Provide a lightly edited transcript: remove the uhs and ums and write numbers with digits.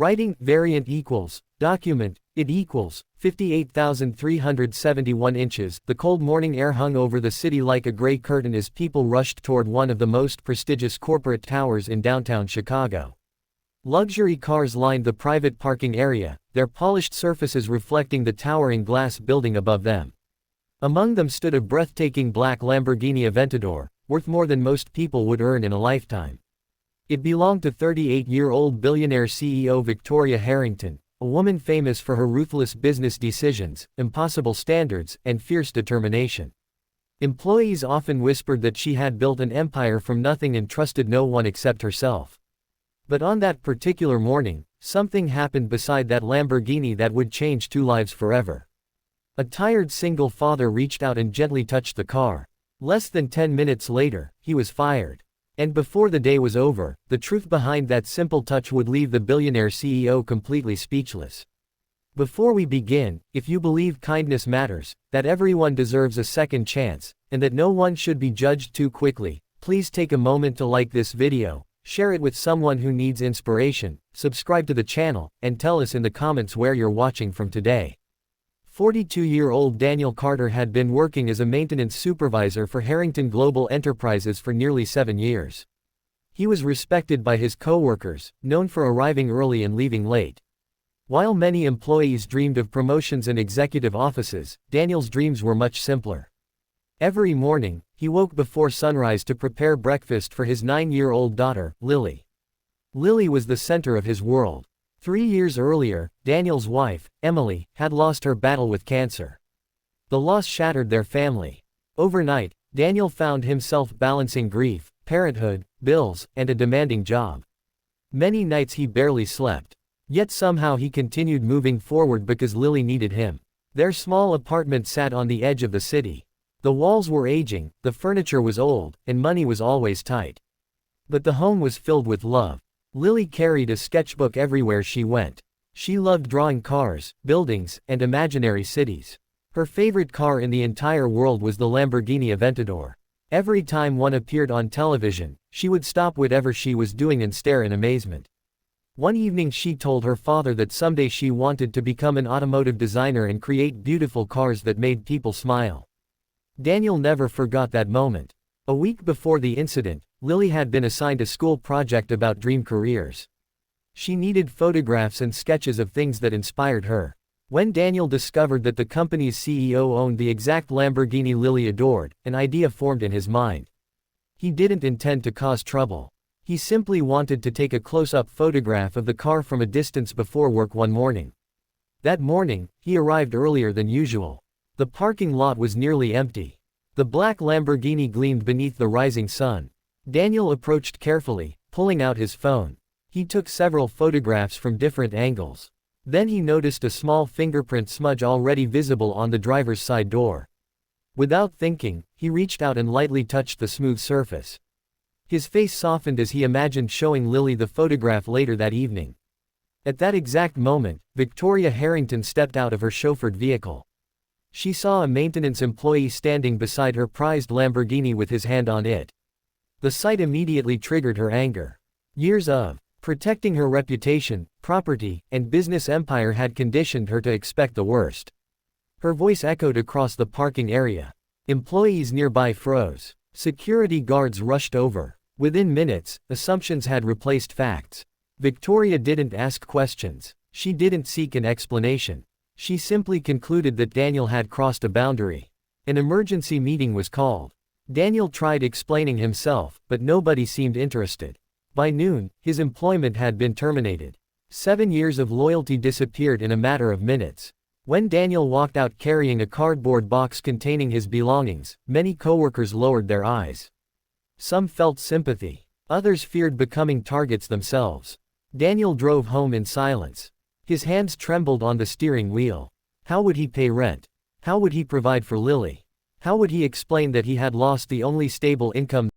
Writing, variant equals, document, it equals, 58,371 inches. The cold morning air hung over the city like a gray curtain as people rushed toward one of the most prestigious corporate towers in downtown Chicago. Luxury cars lined the private parking area, their polished surfaces reflecting the towering glass building above them. Among them stood a breathtaking black Lamborghini Aventador, worth more than most people would earn in a lifetime. It belonged to 38-year-old billionaire CEO Victoria Harrington, a woman famous for her ruthless business decisions, impossible standards, and fierce determination. Employees often whispered that she had built an empire from nothing and trusted no one except herself. But on that particular morning, something happened beside that Lamborghini that would change two lives forever. A tired single father reached out and gently touched the car. Less than 10 minutes later, he was fired. And before the day was over, the truth behind that simple touch would leave the billionaire CEO completely speechless. Before we begin, if you believe kindness matters, that everyone deserves a second chance, and that no one should be judged too quickly, please take a moment to like this video, share it with someone who needs inspiration, subscribe to the channel, and tell us in the comments where you're watching from today. 42-year-old Daniel Carter had been working as a maintenance supervisor for Harrington Global Enterprises for nearly 7 years. He was respected by his co-workers, known for arriving early and leaving late. While many employees dreamed of promotions and executive offices, Daniel's dreams were much simpler. Every morning, he woke before sunrise to prepare breakfast for his 9-year-old daughter, Lily. Lily was the center of his world. 3 years earlier, Daniel's wife, Emily, had lost her battle with cancer. The loss shattered their family. Overnight, Daniel found himself balancing grief, parenthood, bills, and a demanding job. Many nights he barely slept. Yet somehow he continued moving forward because Lily needed him. Their small apartment sat on the edge of the city. The walls were aging, the furniture was old, and money was always tight. But the home was filled with love. Lily carried a sketchbook everywhere she went. She loved drawing cars, buildings, and imaginary cities. Her favorite car in the entire world was the Lamborghini Aventador. Every time one appeared on television, she would stop whatever she was doing and stare in amazement. One evening she told her father that someday she wanted to become an automotive designer and create beautiful cars that made people smile. Daniel never forgot that moment. A week before the incident, Lily had been assigned a school project about dream careers. She needed photographs and sketches of things that inspired her. When Daniel discovered that the company's CEO owned the exact Lamborghini Lily adored, an idea formed in his mind. He didn't intend to cause trouble. He simply wanted to take a close-up photograph of the car from a distance before work one morning. That morning, he arrived earlier than usual. The parking lot was nearly empty. The black Lamborghini gleamed beneath the rising sun. Daniel approached carefully, pulling out his phone. He took several photographs from different angles. Then he noticed a small fingerprint smudge already visible on the driver's side door. Without thinking, he reached out and lightly touched the smooth surface. His face softened as he imagined showing Lily the photograph later that evening. At that exact moment, Victoria Harrington stepped out of her chauffeured vehicle. She saw a maintenance employee standing beside her prized Lamborghini with his hand on it. The sight immediately triggered her anger. Years of protecting her reputation, property, and business empire had conditioned her to expect the worst. Her voice echoed across the parking area. Employees nearby froze. Security guards rushed over. Within minutes, assumptions had replaced facts. Victoria didn't ask questions. She didn't seek an explanation. She simply concluded that Daniel had crossed a boundary. An emergency meeting was called. Daniel tried explaining himself, but nobody seemed interested. By noon, his employment had been terminated. 7 years of loyalty disappeared in a matter of minutes. When Daniel walked out carrying a cardboard box containing his belongings, many coworkers lowered their eyes. Some felt sympathy. Others feared becoming targets themselves. Daniel drove home in silence. His hands trembled on the steering wheel. How would he pay rent? How would he provide for Lily? How would he explain that he had lost the only stable income